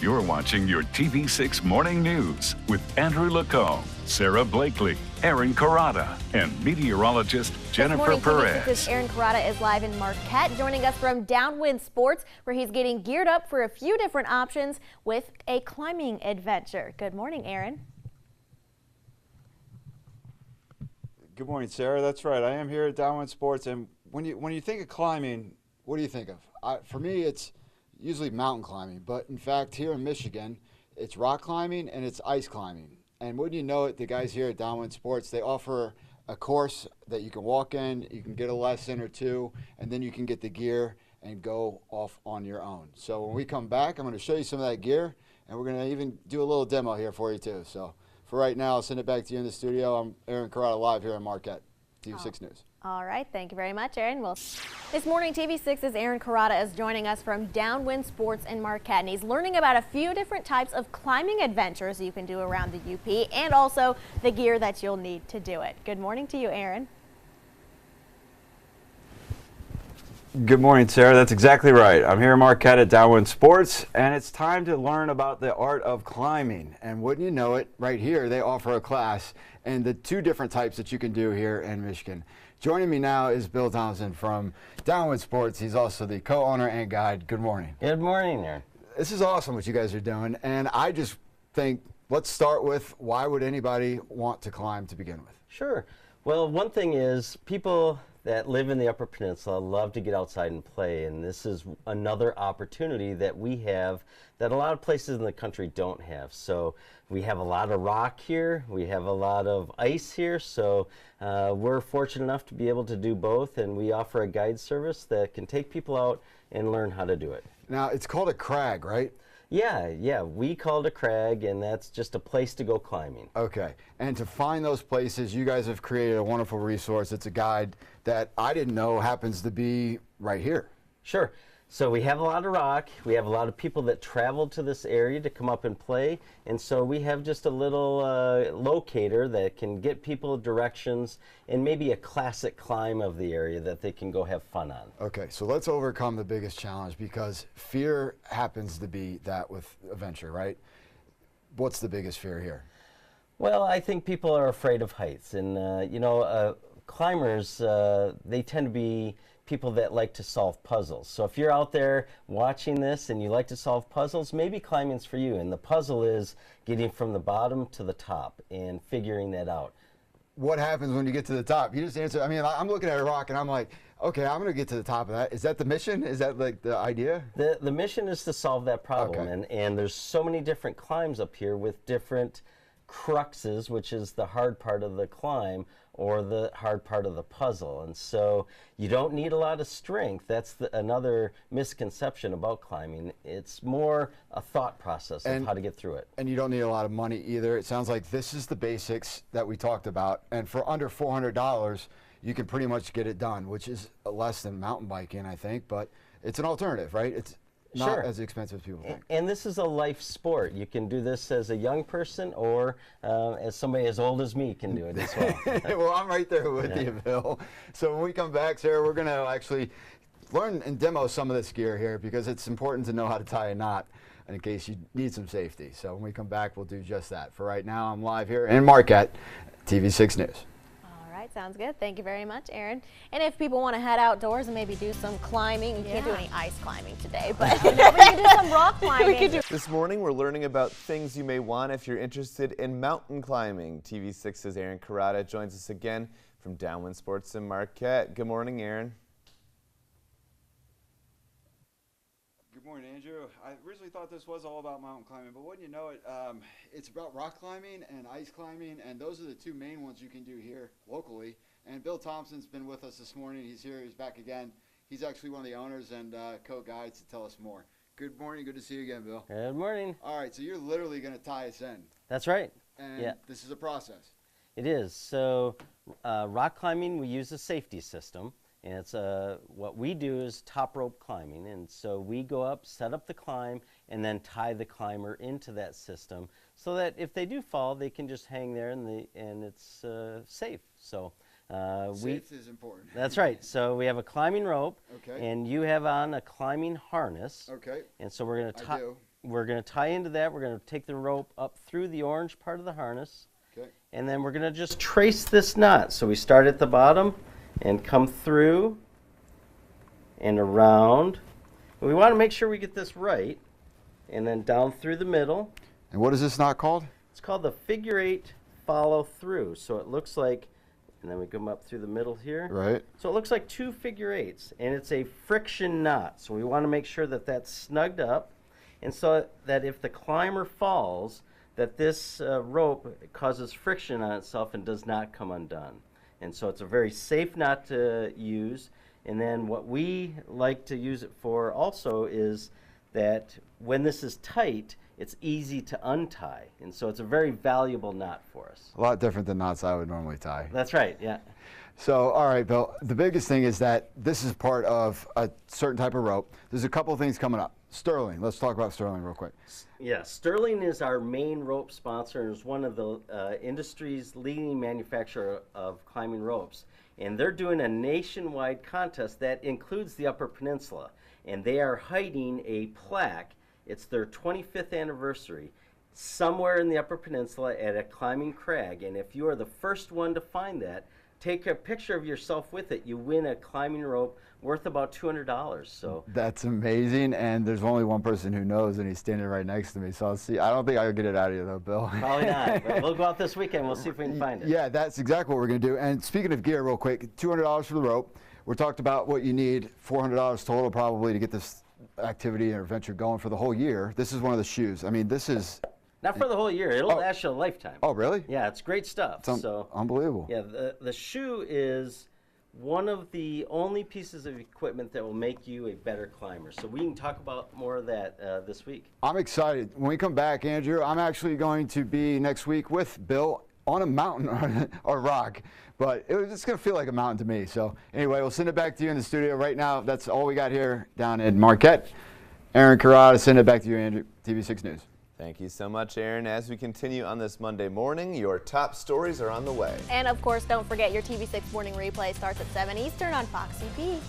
You're watching your TV6 Morning News with Andrew Lacombe, Sarah Blakely, Aaron CAROTTA, and meteorologist Jennifer Perez. TV6's Aaron CAROTTA is live in Marquette, joining us from Downwind Sports, where he's getting geared up for a few different options with a climbing adventure. Good morning, Aaron. Good morning, Sarah. That's right. I am here at Downwind Sports, and when you think of climbing, what do you think of? For me, it's usually mountain climbing, but in fact, here in Michigan, it's rock climbing and it's ice climbing. And wouldn't you know it, the guys here at Downwind Sports, they offer a course that you can walk in, you can get a lesson or two, and then you can get the gear and go off on your own. So when we come back, I'm going to show you some of that gear, and we're going to even do a little demo here for you too. So for right now, I'll send it back to you in the studio. I'm Aaron CAROTTA live here in Marquette, TV6 News. All right, thank you very much, Aaron. Well, this morning, TV6's Aaron CAROTTA is joining us from Downwind Sports in Marquette, and he's learning about a few different types of climbing adventures you can do around the UP, and also the gear that you'll need to do it. Good morning to you, Aaron. Good morning, Sarah. That's exactly right. I'm here in Marquette at Downwind Sports, and it's time to learn about the art of climbing. And wouldn't you know it, right here, they offer a class and the two different types that you can do here in Michigan. Joining me now is Bill Thompson from Downwind Sports. He's also the co-owner and guide. Good morning. Good morning, Aaron. This is awesome what you guys are doing, and I just think, let's start with, why would anybody want to climb to begin with? Sure. Well, one thing is, people that live in the Upper Peninsula love to get outside and play, and this is another opportunity that we have that a lot of places in the country don't have. So we have a lot of rock here, we have a lot of ice here, so we're fortunate enough to be able to do both, and we offer a guide service that can take people out and learn how to do it. Now, it's called a crag, right? Yeah, we call it a crag, and that's just a place to go climbing. Okay, and to find those places, you guys have created a wonderful resource. It's a guide that I didn't know happens to be right here. Sure. So we have a lot of rock, we have a lot of people that travel to this area to come up and play, and so we have just a little locator that can get people directions and maybe a classic climb of the area that they can go have fun on. Okay, so let's overcome the biggest challenge, because fear happens to be that with adventure, right? What's the biggest fear here? Well, I think people are afraid of heights, and climbers, they tend to be people that like to solve puzzles. So if you're out there watching this and you like to solve puzzles, maybe climbing's for you. And the puzzle is getting from the bottom to the top and figuring that out. What happens when you get to the top? You just answer. I mean, I'm looking at a rock and I'm like, okay, I'm going to get to the top of that. Is that the mission? Is that like the idea? The mission is to solve that problem. Okay. And there's so many different climbs up here with different cruxes, which is the hard part of the climb or the hard part of the puzzle. And so you don't need a lot of strength. That's another misconception about climbing. It's more a thought process of how to get through it. And you don't need a lot of money either. It sounds like this is the basics that we talked about. And for under $400, you can pretty much get it done, which is less than mountain biking, I think. But it's an alternative, right? It's not as expensive as people think. And this is a life sport. You can do this as a young person, or as somebody as old as me can do it as well. Well, I'm right there with you, Bill. So when we come back, Sarah, we're going to actually learn and demo some of this gear here, because it's important to know how to tie a knot in case you need some safety. So when we come back, we'll do just that. For right now, I'm live here in Marquette, TV6 News. Sounds good. Thank you very much, Aaron. And if people want to head outdoors and maybe do some climbing, you can't do any ice climbing today, but we can do some rock climbing. This morning, we're learning about things you may want if you're interested in mountain climbing. TV6's Aaron CAROTTA joins us again from Downwind Sports in Marquette. Good morning, Aaron. Good morning, Andrew. I originally thought this was all about mountain climbing, but wouldn't you know it, it's about rock climbing and ice climbing, and those are the two main ones you can do here locally. And Bill Thompson's been with us this morning. He's here. He's back again. He's actually one of the owners and co-guides to tell us more. Good morning. Good to see you again, Bill. Good morning. All right, so you're literally going to tie us in. That's right. And this is a process. It is. So rock climbing, we use a safety system. And it's what we do is top rope climbing, and so we go up, set up the climb, and then tie the climber into that system, so that if they do fall, they can just hang there and it's safe. So safe is important. That's right. So we have a climbing rope, okay, and you have on a climbing harness. Okay. And so we're going to tie. we're going to tie into that. We're going to take the rope up through the orange part of the harness. Okay. And then we're going to just trace this knot. So we start at the bottom and come through and around. And we want to make sure we get this right. And then down through the middle. And what is this knot called? It's called the figure 8 follow through. So it looks like, and then we come up through the middle here. Right. So it looks like 2 figure 8s, and it's a friction knot. So we want to make sure that that's snugged up, and so that if the climber falls, that this rope causes friction on itself and does not come undone. And so it's a very safe knot to use. And then what we like to use it for also is that when this is tight, it's easy to untie. And so it's a very valuable knot for us. A lot different than knots I would normally tie. That's right, yeah. So, all right, Bill, the biggest thing is that this is part of a certain type of rope. There's a couple of things coming up. Sterling, let's talk about Sterling real quick. Yeah, Sterling is our main rope sponsor and is one of the industry's leading manufacturer of climbing ropes. And they're doing a nationwide contest that includes the Upper Peninsula. And they are hiding a plaque. It's their 25th anniversary somewhere in the Upper Peninsula at a climbing crag. And if you are the first one to find that, take a picture of yourself with it. You win a climbing rope worth about $200. So that's amazing, and there's only one person who knows, and he's standing right next to me. So I'll see. I don't think I can get it out of you though, Bill. Probably not. But we'll go out this weekend. We'll see if we can find it. Yeah, that's exactly what we're going to do. And speaking of gear, real quick, $200 for the rope. We talked about what you need, $400 total probably to get this activity or adventure going for the whole year. This is one of the shoes. I mean, this is not for the whole year. It'll last you a lifetime. Oh, really? Yeah, it's great stuff. So unbelievable. Yeah, the shoe is one of the only pieces of equipment that will make you a better climber. So we can talk about more of that this week. I'm excited. When we come back, Andrew, I'm actually going to be next week with Bill on a mountain or rock, but it's going to feel like a mountain to me. So anyway, we'll send it back to you in the studio right now. That's all we got here down in Marquette. Aaron CAROTTA, send it back to you, Andrew. TV6 News. Thank you so much, Aaron. As we continue on this Monday morning, your top stories are on the way. And of course, don't forget your TV6 morning replay starts at 7 Eastern on Fox UP.